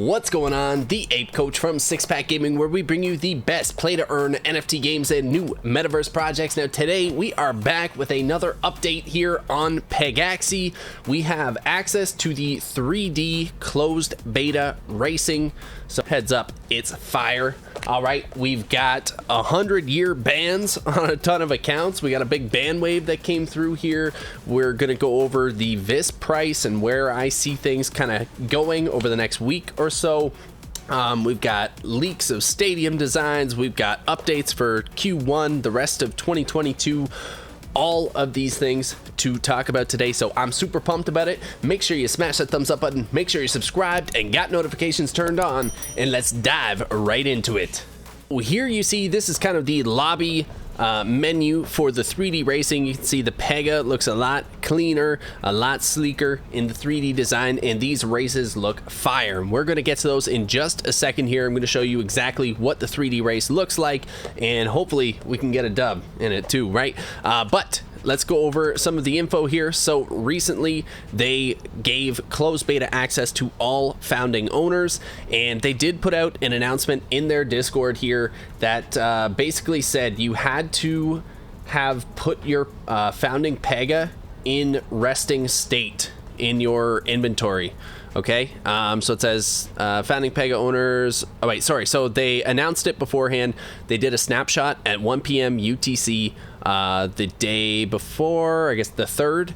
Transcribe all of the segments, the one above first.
What's going on? The Ape Coach from Six Pack Gaming, where we bring you the best play to earn NFT games and new Metaverse projects. Now today we are back with another update here on Pegaxy. We have access to the 3D closed beta racing. So heads up, it's fire. All right, we've got 100-year bans on a ton of accounts. We got a big ban wave that came through here. We're gonna go over the VIS price and where I see things kind of going over the next week or so. We've got leaks of stadium designs. We've got updates for Q1, the rest of 2022. All of these things to talk about today, so I'm super pumped about it. Make sure you smash that thumbs up button, make sure you're subscribed and got notifications turned on, and let's dive right into it. Well, here you see this is kind of the lobby menu for the 3D racing. You can see the Pega looks a lot cleaner, a lot sleeker in the 3D design, and these races look fire. We're going to get to those in just a second here. I'm going to show you exactly what the 3D race looks like, and hopefully we can get a dub in it too, right? But let's go over some of the info here. So recently they gave closed beta access to all founding owners, and they did put out an announcement in their Discord here that basically said you had to have put your founding Pega in resting state in your inventory. Okay, so it says founding Pega owners. Oh wait, sorry. So they announced it beforehand. They did a snapshot at 1 p.m. UTC the day before, I guess the 3rd.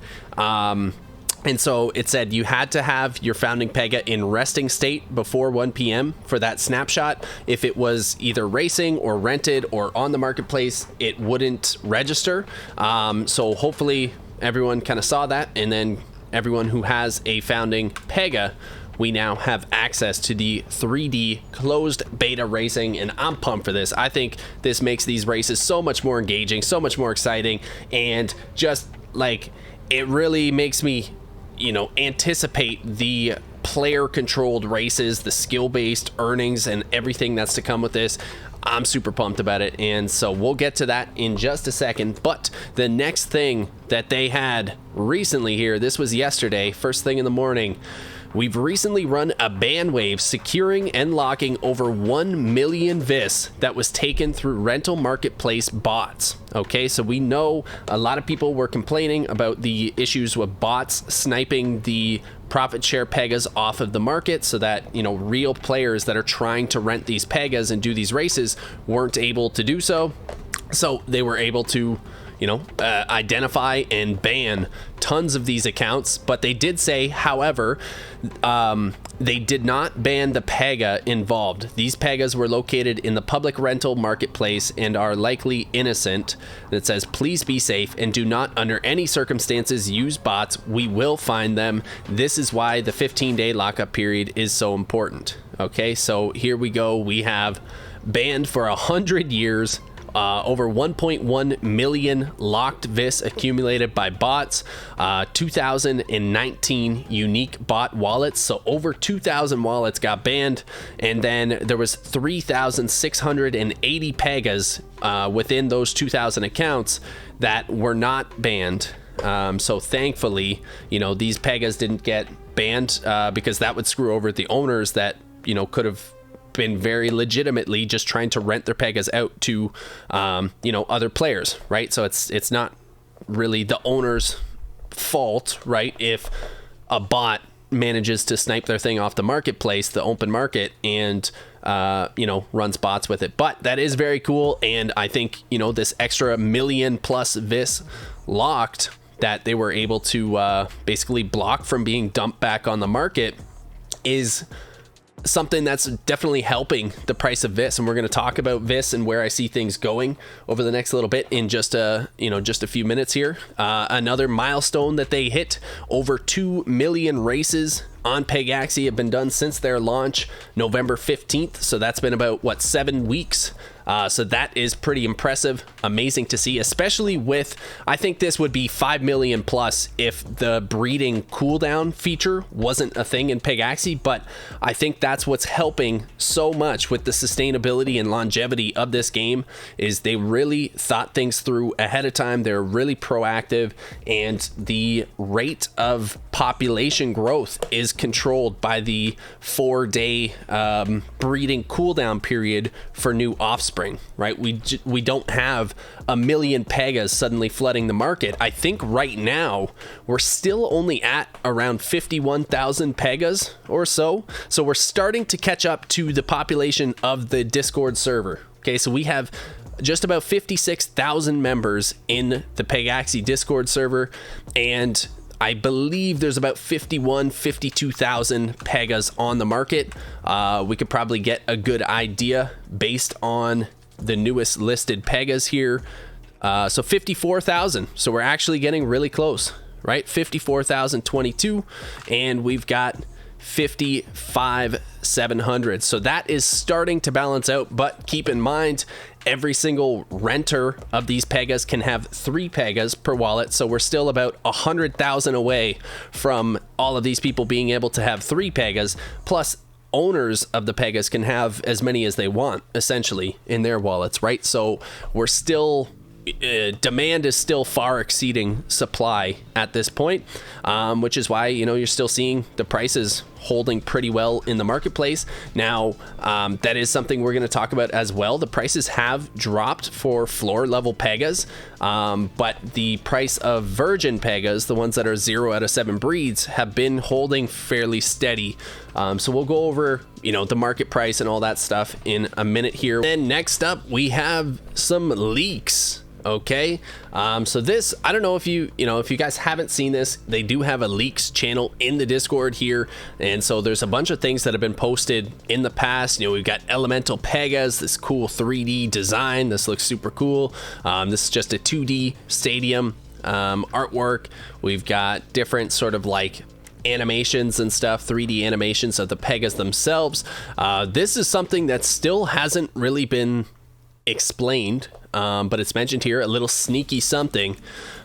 And so it said you had to have your founding Pega in resting state before 1 p.m. for that snapshot. If it was either racing or rented or on the marketplace, it wouldn't register. So hopefully everyone kind of saw that, and then everyone who has a founding Pega, we now have access to the 3D closed beta racing, and I'm pumped for this. I think this makes these races so much more engaging, so much more exciting, and just like it really makes me, you know, anticipate the player controlled races, the skill based earnings, and everything that's to come with this. I'm super pumped about it, and so we'll get to that in just a second. But the next thing that they had recently here, this was yesterday, first thing in the morning. We've recently run a ban wave securing and locking over 1 million VIS that was taken through rental marketplace bots. Okay, so we know a lot of people were complaining about the issues with bots sniping the profit share Pegas off of the market, so that, you know, real players that are trying to rent these Pegas and do these races weren't able to do so. So they were able to, you know, identify and ban tons of these accounts. But they did say, however, they did not ban the Pega involved. These Pegas were located in the public rental marketplace and are likely innocent. That says, please be safe and do not under any circumstances use bots. We will find them. This is why the 15-day lockup period is so important. Okay, so here we go. We have banned for 100 years. Over 1.1 million locked VIS accumulated by bots, 2019 unique bot wallets, so over 2,000 wallets got banned, and then there was 3,680 Pegas within those 2,000 accounts that were not banned. So thankfully, you know, these Pegas didn't get banned because that would screw over the owners that, you know, could have been very legitimately just trying to rent their Pegas out to you know, other players, right? So it's not really the owner's fault, right, if a bot manages to snipe their thing off the marketplace, the open market, and you know, runs bots with it. But that is very cool, and I think, you know, this extra 1 million plus VIS locked that they were able to basically block from being dumped back on the market is something that's definitely helping the price of VIS, and we're going to talk about VIS and where I see things going over the next little bit in just a few minutes here. Another milestone that they hit, over 2 million races on Pegaxy have been done since their launch November 15th, so that's been about 7 weeks So that is pretty impressive, amazing to see, especially with, I think this would be 5 million plus if the breeding cooldown feature wasn't a thing in Pegaxy, but I think that's what's helping so much with the sustainability and longevity of this game, is they really thought things through ahead of time. They're really proactive, and the rate of population growth is controlled by the 4-day breeding cooldown period for new offspring, right? We don't have a million Pegas suddenly flooding the market. I think right now we're still only at around 51,000 Pegas or so. So we're starting to catch up to the population of the Discord server. Okay, so we have just about 56,000 members in the Pegaxy Discord server, and I believe there's about 52,000 Pegas on the market. We could probably get a good idea based on the newest listed Pegas here. So 54,000. So we're actually getting really close, right? 54,022, and we've got 55,700. So that is starting to balance out, but keep in mind, every single renter of these Pegas can have 3 Pegas per wallet. So we're still about 100,000 away from all of these people being able to have 3 Pegas, plus owners of the Pegas can have as many as they want, essentially, in their wallets, right? So we're still, demand is still far exceeding supply at this point, which is why, you know, you're still seeing the prices holding pretty well in the marketplace. Now, that is something we're going to talk about as well. The prices have dropped for floor level Pegas, but the price of virgin Pegas, the ones that are 0 out of 7 breeds, have been holding fairly steady. So we'll go over, you know, the market price and all that stuff in a minute here. And next up, we have some leaks. Okay, so this, I don't know if you guys haven't seen this, they do have a leaks channel in the Discord here, and so there's a bunch of things that have been posted in the past. You know, we've got elemental Pegas, this cool 3D design, this looks super cool. This is just a 2D stadium artwork. We've got different sort of like animations and stuff, 3D animations of the Pegas themselves. This is something that still hasn't really been explained, but it's mentioned here, a little sneaky something.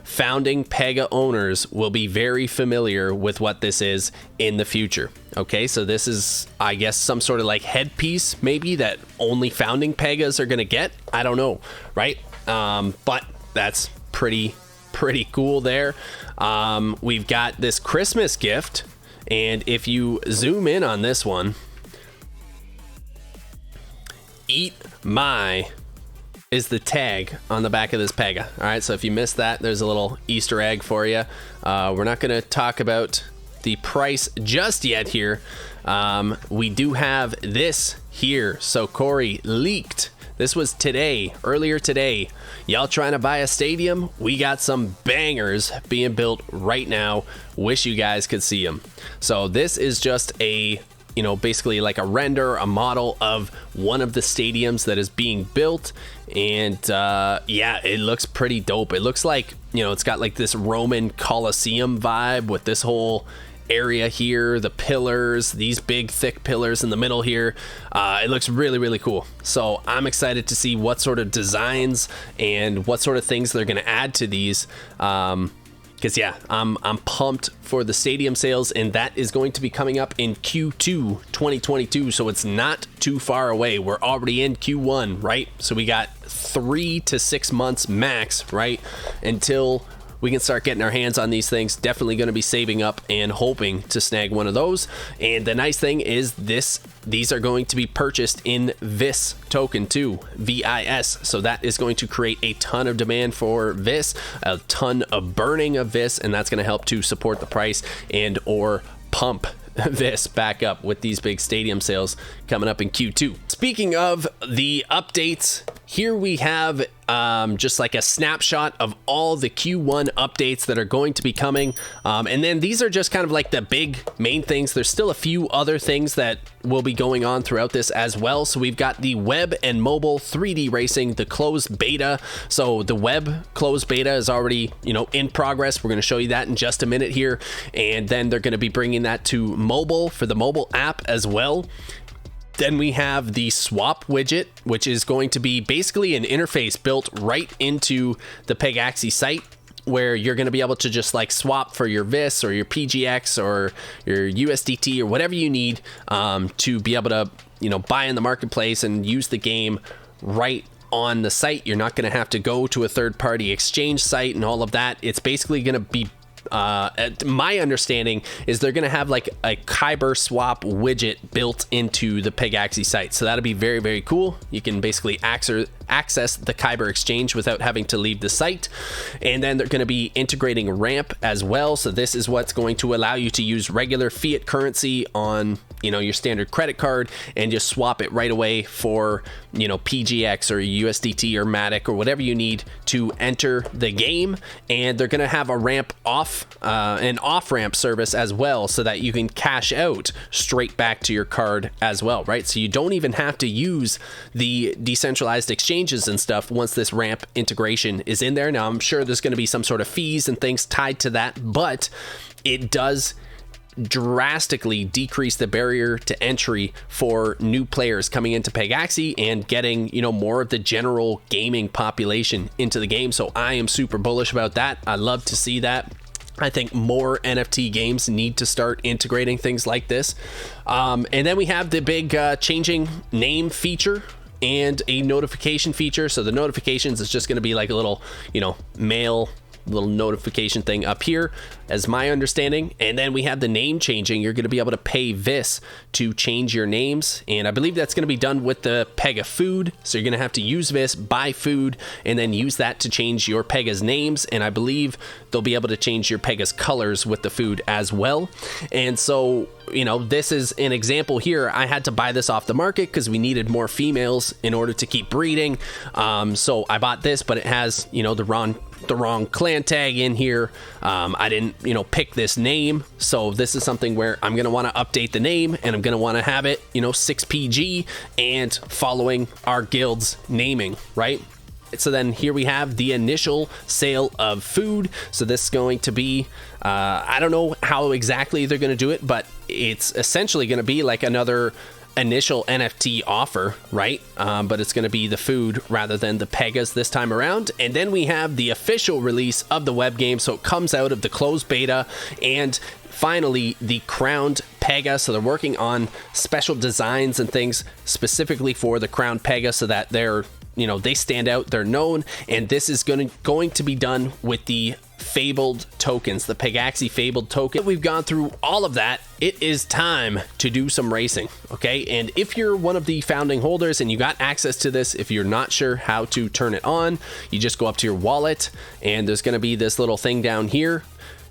Founding Pega owners will be very familiar with what this is in the future. Okay, so this is, I guess, some sort of like headpiece maybe that only founding Pegas are gonna get. I don't know, right? But that's pretty cool there. We've got this Christmas gift, and if you zoom in on this one, "Eat My" is the tag on the back of this Pega. All right, so if you missed that, there's a little Easter egg for you. We're not going to talk about the price just yet here. We do have this here. So Corey leaked. This was today, earlier today. Y'all trying to buy a stadium? We got some bangers being built right now. Wish you guys could see them. So this is just a, you know, basically like a render, a model of one of the stadiums that is being built. And yeah, it looks pretty dope. It looks like, you know, it's got like this Roman Colosseum vibe with this whole area here, the pillars, these big thick pillars in the middle here. It looks really cool. So I'm excited to see what sort of designs and what sort of things they're going to add to these. Because yeah, I'm pumped for the stadium sales, and that is going to be coming up in Q2 2022, so it's not too far away. We're already in Q1, right? So we got 3 to 6 months max, right, until we can start getting our hands on these things. Definitely going to be saving up and hoping to snag one of those. And the nice thing is these are going to be purchased in VIS token too, VIS. So that is going to create a ton of demand for VIS, a ton of burning of VIS, and that's going to help to support the price and or pump VIS back up with these big stadium sales coming up in Q2. Speaking of the updates, here we have just like a snapshot of all the Q1 updates that are going to be coming. And then these are just kind of like the big main things. There's still a few other things that will be going on throughout this as well. So we've got the web and mobile 3D racing, the closed beta. So the web closed beta is already, you know, in progress. We're going to show you that in just a minute here. And then they're going to be bringing that to mobile for the mobile app as well. Then we have the swap widget, which is going to be basically an interface built right into the Pegaxy site, where you're going to be able to just like swap for your VIS or your PGX or your USDT or whatever you need to be able to, you know, buy in the marketplace and use the game right on the site. You're not going to have to go to a third-party exchange site and all of that. It's basically going to be my understanding is they're going to have like a Kyber swap widget built into the Pegaxy site. So that'll be very, very cool. You can basically access the Kyber exchange without having to leave the site. And then they're going to be integrating ramp as well. So this is what's going to allow you to use regular fiat currency on, you know, your standard credit card and just swap it right away for, you know, PGX or USDT or Matic or whatever you need to enter the game. And they're going to have a ramp off, an off-ramp service as well, so that you can cash out straight back to your card as well, right? So you don't even have to use the decentralized exchanges and stuff once this ramp integration is in there. Now, I'm sure there's going to be some sort of fees and things tied to that, but it does drastically decrease the barrier to entry for new players coming into Pegaxy and getting, you know, more of the general gaming population into the game. So I am super bullish about that. I love to see that. I think more NFT games need to start integrating things like this. And then we have the big changing name feature and a notification feature. So the notifications is just going to be like a little, you know, mail little notification thing up here, as my understanding. And then we have the name changing. You're going to be able to pay VIS to change your names, and I believe that's going to be done with the Pega food. So you're going to have to use VIS, buy food, and then use that to change your Pega's names. And I believe they'll be able to change your Pega's colors with the food as well. And so, you know, this is an example here. I had to buy this off the market because we needed more females in order to keep breeding. So I bought this, but it has, you know, the wrong clan tag in here. I didn't, you know, pick this name. So this is something where I'm going to want to update the name, and I'm going to want to have it, you know, 6PG and following our guild's naming, right? So then here we have the initial sale of food. So this is going to be, I don't know how exactly they're going to do it, but it's essentially going to be like another initial NFT offer, right? But it's going to be the food rather than the Pegas this time around. And then we have the official release of the web game. So it comes out of the closed beta, and finally the crowned Pega. So they're working on special designs and things specifically for the crowned Pega so that they're, you know, they stand out, they're known. And this is going to be done with the fabled tokens, the Pegaxy fabled token. We've gone through all of that. It is time to do some racing, okay? And if you're one of the founding holders and you got access to this, if you're not sure how to turn it on, you just go up to your wallet, and there's going to be this little thing down here.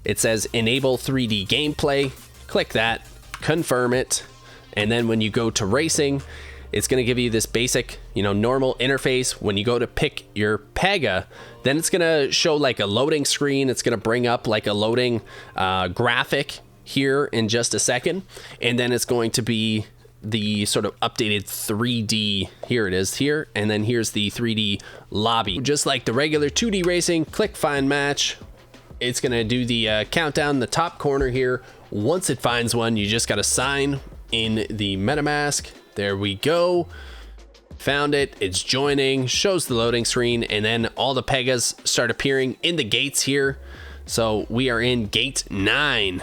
It says enable 3D gameplay. Click that, confirm it, and then when you go to racing, it's going to give you this basic, you know, normal interface. When you go to pick your Pega, then it's going to show like a loading screen. It's going to bring up like a loading graphic here in just a second. And then it's going to be the sort of updated 3D. Here it is here. And then here's the 3D lobby. Just like the regular 2D racing, click find match. It's going to do the countdown in the top corner here. Once it finds one, you just got to sign in the MetaMask. There we go. Found it. It's joining, shows the loading screen, and then all the Pegas start appearing in the gates here. So we are in gate 9.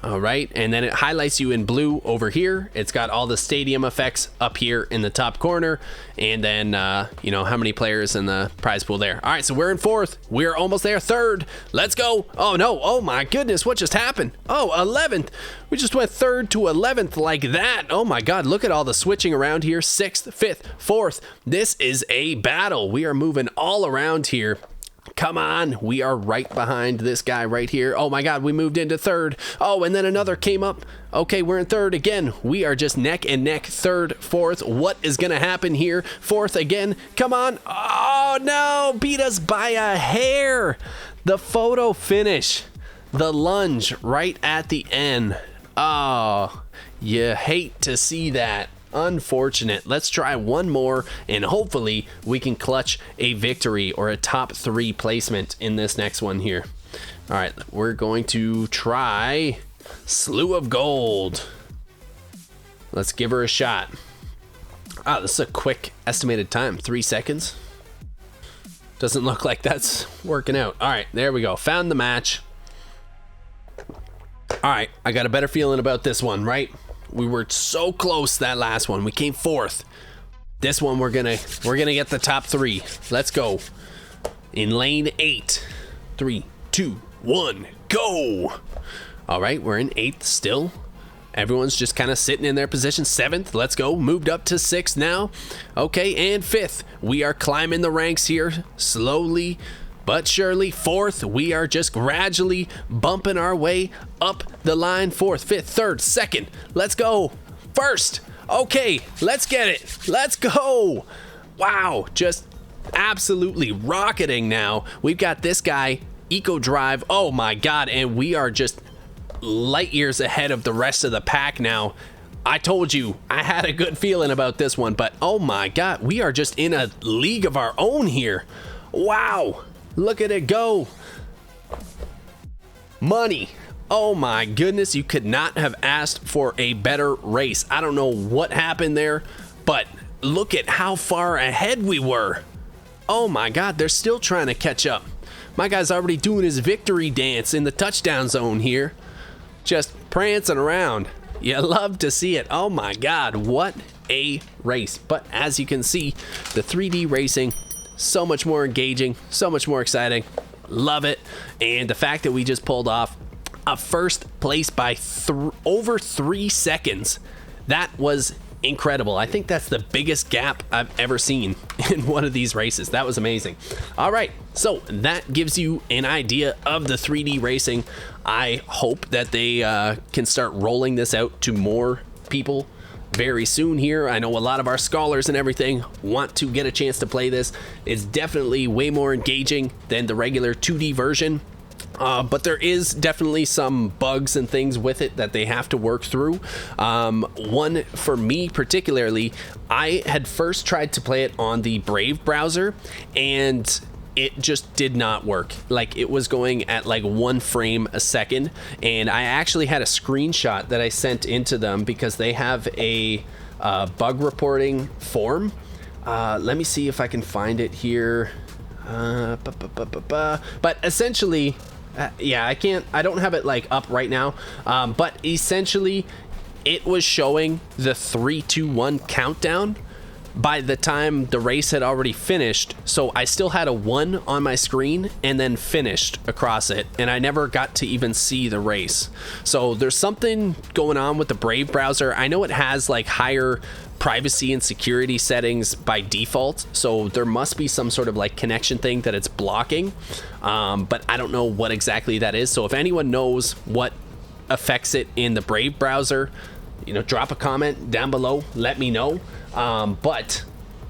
All right, and then it highlights you in blue over here. It's got all the stadium effects up here in the top corner, and then you know, how many players in the prize pool there. All right, so we're in 4th. We're almost there. 3rd. Let's go. Oh no, oh my goodness, what just happened? Oh, 11th. We just went 3rd to 11th like that. Oh my god, look at all the switching around here. 6th, 5th, 4th. This is a battle. We are moving all around here. Come on, we are right behind this guy right here. Oh my god, we moved into 3rd. Oh, and then another came up. Okay, we're in 3rd again. We are just neck and neck. 3rd, 4th. What is gonna happen here? 4th again. Come on. Oh no, beat us by a hair. The photo finish, the lunge right at the end. Oh, you hate to see that. Unfortunate. Let's try one more, and hopefully we can clutch a victory or a top 3 placement in this next one here. All right, we're going to try Slew of Gold. Let's give her a shot. Wow, this is a quick estimated time, 3 seconds. Doesn't look like that's working out. All right, there we go. Found the match. All right, I got a better feeling about this one, right? We were so close that last one. We came fourth. This one we're gonna get the top 3. Let's go. In lane 8. 3, 2, 1, go. All right, we're in 8th still. Everyone's just kind of sitting in their position. 7th, let's go. Moved up to 6th now. Okay, and 5th. We are climbing the ranks here slowly but surely. 4th, we are just gradually bumping our way up the line. 4th, 5th, 3rd, 2nd. Let's go. 1st. Okay, let's get it. Let's go. Wow, just absolutely rocketing now. We've got this guy, Eco Drive. Oh my God, and we are just light years ahead of the rest of the pack now. I told you I had a good feeling about this one, but oh my God, we are just in a league of our own here. Wow, look at it go. Money. Oh my goodness, you could not have asked for a better race. I don't know what happened there, but look at how far ahead we were. Oh my God, they're still trying to catch up. My guy's already doing his victory dance in the touchdown zone here. Just prancing around. You love to see it. Oh my God, what a race. But as you can see, the 3D racing, so much more engaging, so much more exciting. Love it. And the fact that we just pulled off a first place by over 3 seconds, that was incredible. I think that's the biggest gap I've ever seen in one of these races. That was amazing. All right, so that gives you an idea of the 3D racing. I hope that they can start rolling this out to more people very soon here. I know a lot of our scholars and everything want to get a chance to play this. It's definitely way more engaging than the regular 2D version. But there is definitely some bugs and things with it that they have to work through. One for me particularly, I had first tried to play it on the Brave browser and it just did not work. Like, it was going at like 1 frame a second, and I actually had a screenshot that I sent into them because they have a bug reporting form. Let me see if I can find it here. But essentially, yeah, I don't have it like up right now, but essentially it was showing the 3, 2, 1 countdown by the time the race had already finished. So I still had a 1 on my screen and then finished across it, and I never got to even see the race. So there's something going on with the Brave browser. I know it has like higher privacy and security settings by default, so there must be some sort of like connection thing that it's blocking, but I don't know what exactly that is. So if anyone knows what affects it in the Brave browser, you know, drop a comment down below, let me know. But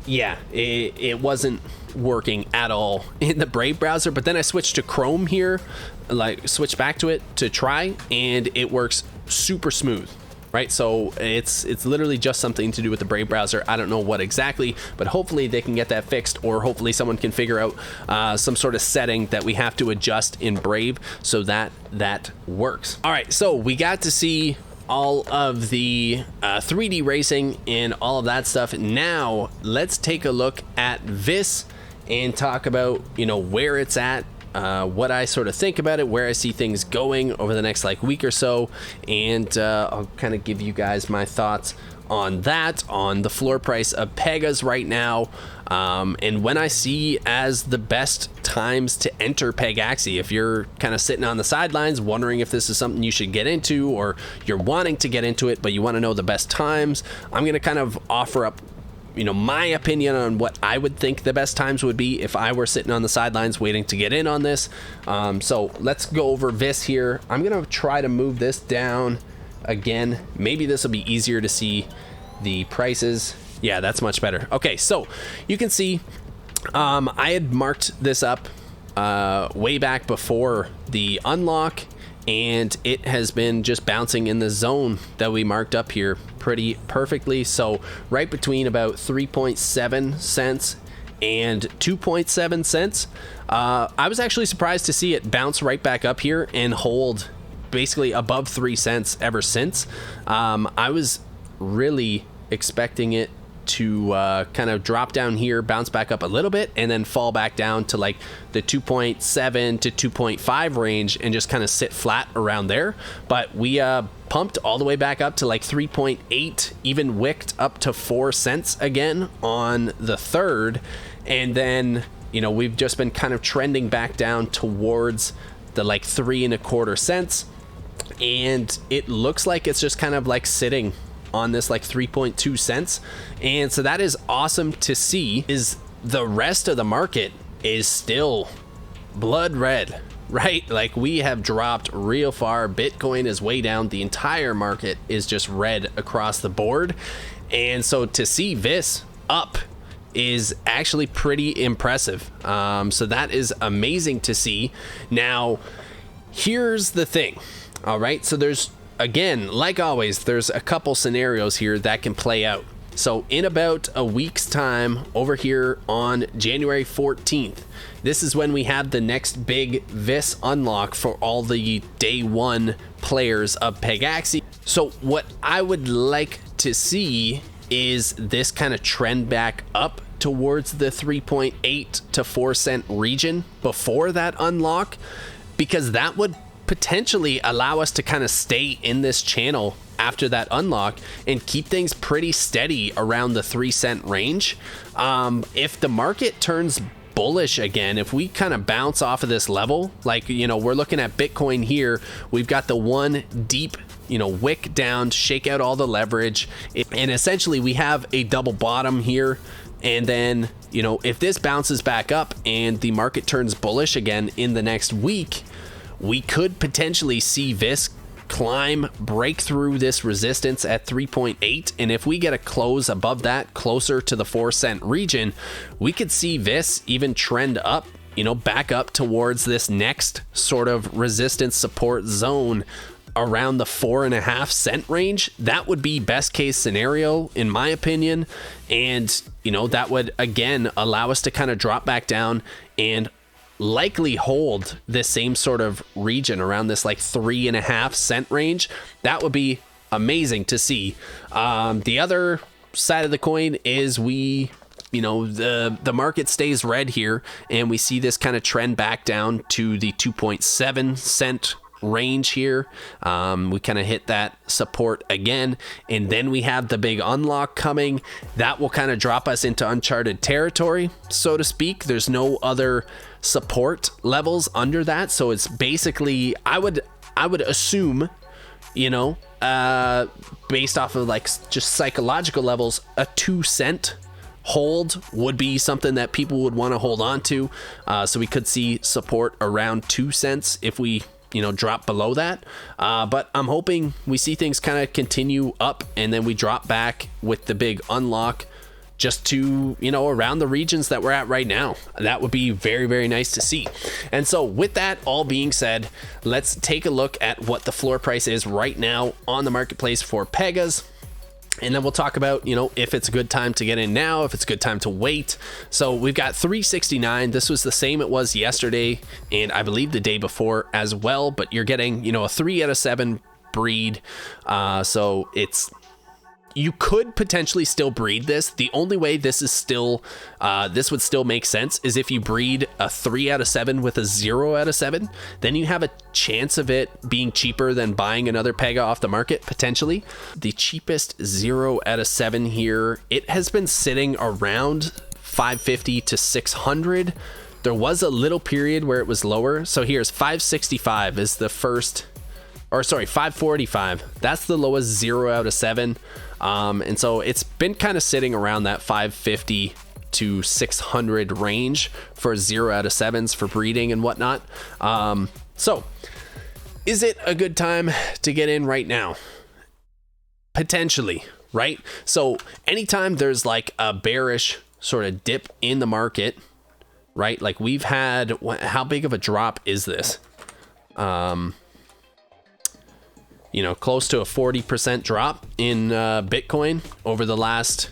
yeah, it wasn't working at all in the Brave browser. But then I switched to Chrome here, like switched back to it to try, and it works super smooth. Right, so it's literally just something to do with the Brave browser. I don't know what exactly, but hopefully they can get that fixed, or hopefully someone can figure out some sort of setting that we have to adjust in Brave so that that works. All right, so we got to see all of the 3D racing and all of that stuff. Now let's take a look at VIS and talk about, you know, where it's at, what I sort of think about it, where I see things going over the next like week or so, and I'll kind of give you guys my thoughts on that, on the floor price of Pegas right now, and when I see as the best times to enter Pegaxy. If you're kind of sitting on the sidelines wondering if this is something you should get into, or you're wanting to get into it but you want to know the best times, I'm going to kind of offer up, you know, my opinion on what I would think the best times would be if I were sitting on the sidelines waiting to get in on this. So let's go over VIS here. I'm gonna try to move this down again. Maybe this will be easier to see the prices. Yeah, that's much better. Okay, so you can see I had marked this up way back before the unlock, and it has been just bouncing in the zone that we marked up here pretty perfectly. So right between about 3.7 cents and 2.7 cents. I was actually surprised to see it bounce right back up here and hold basically above 3 cents ever since. I was really expecting it to kind of drop down here, bounce back up a little bit, and then fall back down to like the 2.7 to 2.5 range and just kind of sit flat around there. But we pumped all the way back up to like 3.8, even wicked up to 4 cents again on the 3rd. And then, you know, we've just been kind of trending back down towards the like 3.25 cents. And it looks like it's just kind of like sitting on this like 3.2 cents. And so that is awesome to see. Is the rest of the market is still blood red, right? Like we have dropped real far. Bitcoin is way down. The entire market is just red across the board. And so to see VIS up is actually pretty impressive. So that is amazing to see. Now, here's the thing. All right, so there's, again, like always, there's a couple scenarios here that can play out. So in about a week's time, over here on January 14th, this is when we have the next big VIS unlock for all the day one players of Pegaxy. So what I would like to see is this kind of trend back up towards the 3.8 to 4 cent region before that unlock, because that would potentially allow us to kind of stay in this channel after that unlock and keep things pretty steady around the 3 cent range. If the market turns bullish again, if we kind of bounce off of this level, like, you know, we're looking at Bitcoin here, we've got the one deep, you know, wick down to shake out all the leverage, and essentially we have a double bottom here. And then, you know, if this bounces back up and the market turns bullish again in the next week, we could potentially see VIS climb, break through this resistance at 3.8. And if we get a close above that, closer to the 4 cent region, we could see VIS even trend up, you know, back up towards this next sort of resistance support zone around the 4.5 cent range. That would be best case scenario, in my opinion. And, you know, that would again allow us to kind of drop back down and likely hold this same sort of region around this like 3.5 cent range. That would be amazing to see. The other side of the coin is we, you know, the market stays red here and we see this kind of trend back down to the 2.7 cent range here. We kind of hit that support again, and then we have the big unlock coming. That will kind of drop us into uncharted territory, so to speak. There's no other support levels under that, so it's basically, I would assume, you know, based off of like just psychological levels, a 2 cent hold would be something that people would want to hold on to. So we could see support around 2 cents if we, you know, drop below that. But I'm hoping we see things kind of continue up and then we drop back with the big unlock just to, you know, around the regions that we're at right now. That would be very, very nice to see. And so with that all being said, let's take a look at what the floor price is right now on the marketplace for Pegas. And then we'll talk about, you know, if it's a good time to get in now, if it's a good time to wait. So we've got 369. This was the same it was yesterday and I believe the day before as well, but you're getting, you know, a 3 out of 7 breed. So it's, you could potentially still breed this. The only way this is still, this would still make sense is if you breed a 3 out of 7 with a 0 out of 7, then you have a chance of it being cheaper than buying another Pega off the market, potentially. The cheapest 0 out of 7 here, it has been sitting around 550 to 600. There was a little period where it was lower. So here's 565 is the first, or sorry, 545. That's the lowest 0 out of 7. And so it's been kind of sitting around that 550 to 600 range for 0 out of 7s for breeding and whatnot. So is it a good time to get in right now? Potentially, right? So anytime there's like a bearish sort of dip in the market, right? Like we've had, how big of a drop is this? You know, close to a 40% drop in Bitcoin over the last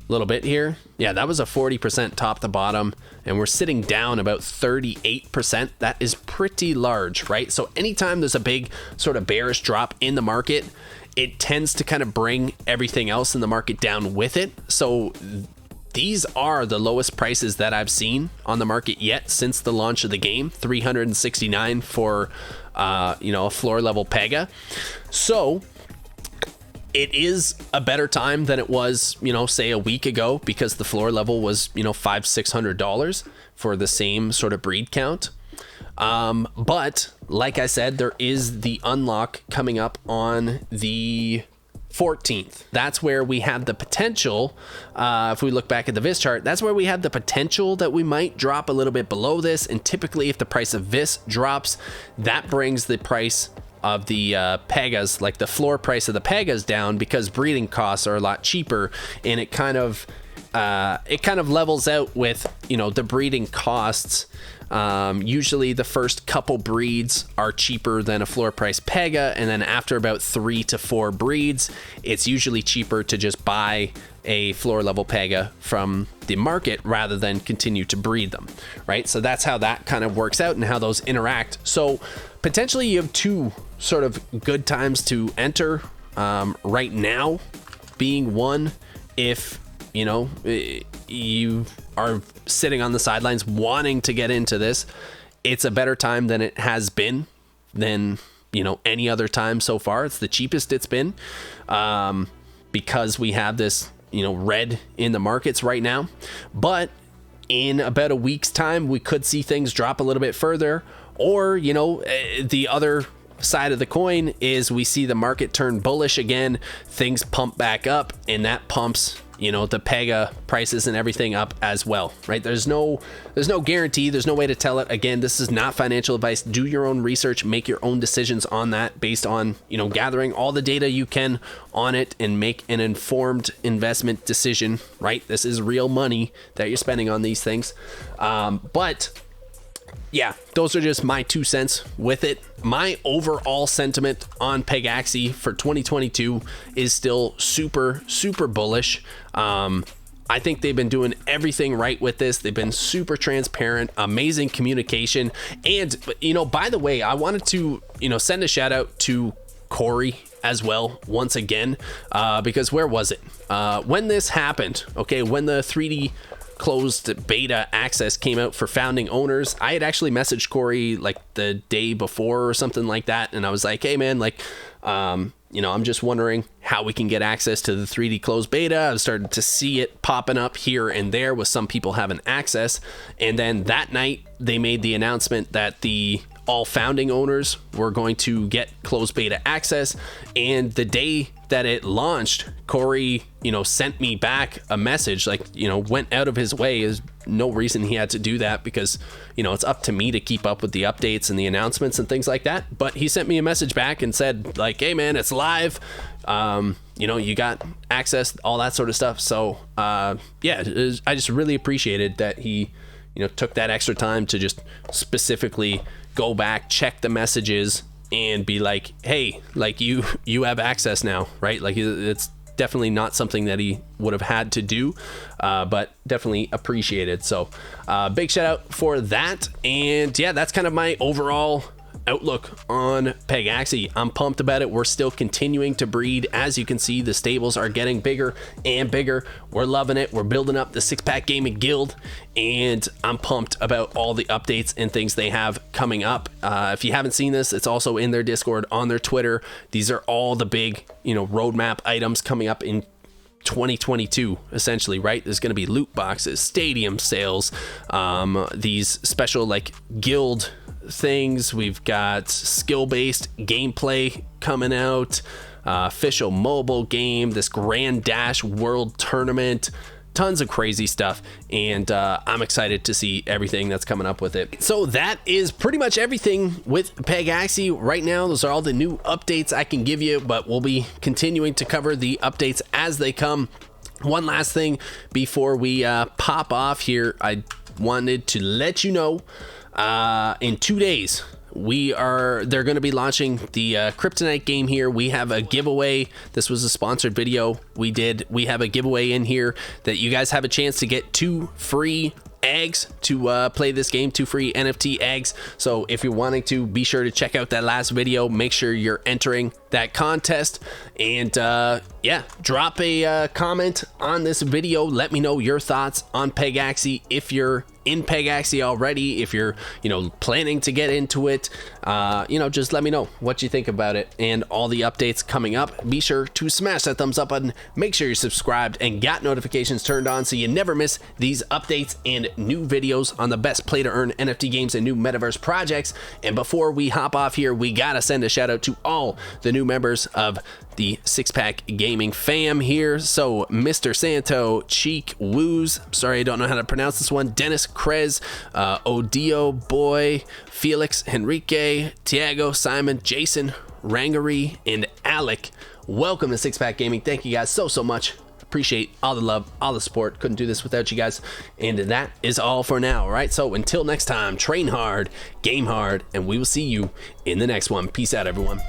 little bit here. Yeah, that was a 40% top to bottom, and we're sitting down about 38%. That is pretty large, right? So anytime there's a big sort of bearish drop in the market, it tends to kind of bring everything else in the market down with it. So these are the lowest prices that I've seen on the market yet since the launch of the game. 369 for a floor level Pega. So it is a better time than it was, say a week ago, because the floor level was, $500-600 for the same sort of breed count. But like I said, there is the unlock coming up on the 14th. That's where we have the potential, if we look back at the VIS chart, that's where we have the potential that we might drop a little bit below this. And typically if the price of VIS drops, that brings the price of the Pegas, like the floor price of the Pegas, down, because breeding costs are a lot cheaper, and it kind of levels out with, the breeding costs. Usually the first couple breeds are cheaper than a floor price Pega, and then after about 3 to 4 breeds, it's usually cheaper to just buy a floor level Pega from the market rather than continue to breed them, right? So that's how that kind of works out and how those interact. So potentially you have two sort of good times to enter, right now being one, if you are sitting on the sidelines wanting to get into this, it's a better time than it has been than any other time so far. It's the cheapest it's been, because we have this red in the markets right now. But in about a week's time, we could see things drop a little bit further, or the other side of the coin is we see the market turn bullish again, things pump back up, and that pumps the Pega prices and everything up as well, right? There's no guarantee. There's no way to tell it. Again, this is not financial advice. Do your own research, make your own decisions on that based on, gathering all the data you can on it, and make an informed investment decision, right? This is real money that you're spending on these things. But yeah, those are just my 2 cents with it. My overall sentiment on Pegaxy for 2022 is still super, super bullish. I think they've been doing everything right with this. They've been super transparent, amazing communication. And, by the way, I wanted to, send a shout out to Corey as well, once again, because where was it? When this happened, okay, when the 3D closed beta access came out for founding owners, I had actually messaged Corey like the day before or something like that, and I was like, hey man, like I'm just wondering how we can get access to the 3D closed beta. I've started to see it popping up here and there with some people having access. And then that night they made the announcement that all founding owners were going to get closed beta access. And the day that it launched, Corey, sent me back a message, like, went out of his way. There's no reason he had to do that, because, it's up to me to keep up with the updates and the announcements and things like that. But he sent me a message back and said, like, hey man, it's live. You got access, all that sort of stuff. So, I just really appreciated that he, took that extra time to just specifically go back, check the messages, and be like, hey, like you have access now, right? Like, it's definitely not something that he would have had to do, but definitely appreciated. So big shout out for that. And yeah, that's kind of my overall outlook on Pegaxy. I'm pumped about it. We're still continuing to breed. As you can see, the stables are getting bigger and bigger. We're loving it. We're building up the 6-Pack Gaming Guild, and I'm pumped about all the updates and things they have coming up. If you haven't seen this, it's also in their Discord, on their Twitter. These are all the big, roadmap items coming up in 2022, essentially, right? There's going to be loot boxes, stadium sales, these special like guild things. We've got skill-based gameplay coming out, official mobile game, this Grand Dash World Tournament, tons of crazy stuff, and I'm excited to see everything that's coming up with it. So that is pretty much everything with Pegaxy right now. Those are all the new updates I can give you, but we'll be continuing to cover the updates as they come. One last thing before we pop off here, I wanted to let you know, in 2 days they're going to be launching the Kryptonite game here. We have a giveaway. This was a sponsored video we have a giveaway in here that you guys have a chance to get 2 free eggs to play this game, 2 free NFT eggs. So if you're wanting to, be sure to check out that last video. Make sure you're entering that contest. And yeah, drop a comment on this video. Let me know your thoughts on Pegaxy. If you're in Pegaxy already, if you're, you know, planning to get into it, you know, just let me know what you think about it and all the updates coming up. Be sure to smash that thumbs up button. Make sure you're subscribed and got notifications turned on so you never miss these updates and new videos on the best play to earn NFT games and new Metaverse projects. And before we hop off here, we gotta send a shout out to all the new members of the Six Pack Gaming fam here. So Mr. Santo, Cheek Woos, sorry I don't know how to pronounce this one, Dennis Krez, Odio Boy, Felix Henrique, Tiago, Simon, Jason, Rangery, and Alec. Welcome to Six Pack Gaming. Thank you guys so much. Appreciate all the love, all the support. Couldn't do this without you guys. And that is all for now. All right, so until next time, train hard, game hard, and we will see you in the next one. Peace out, everyone.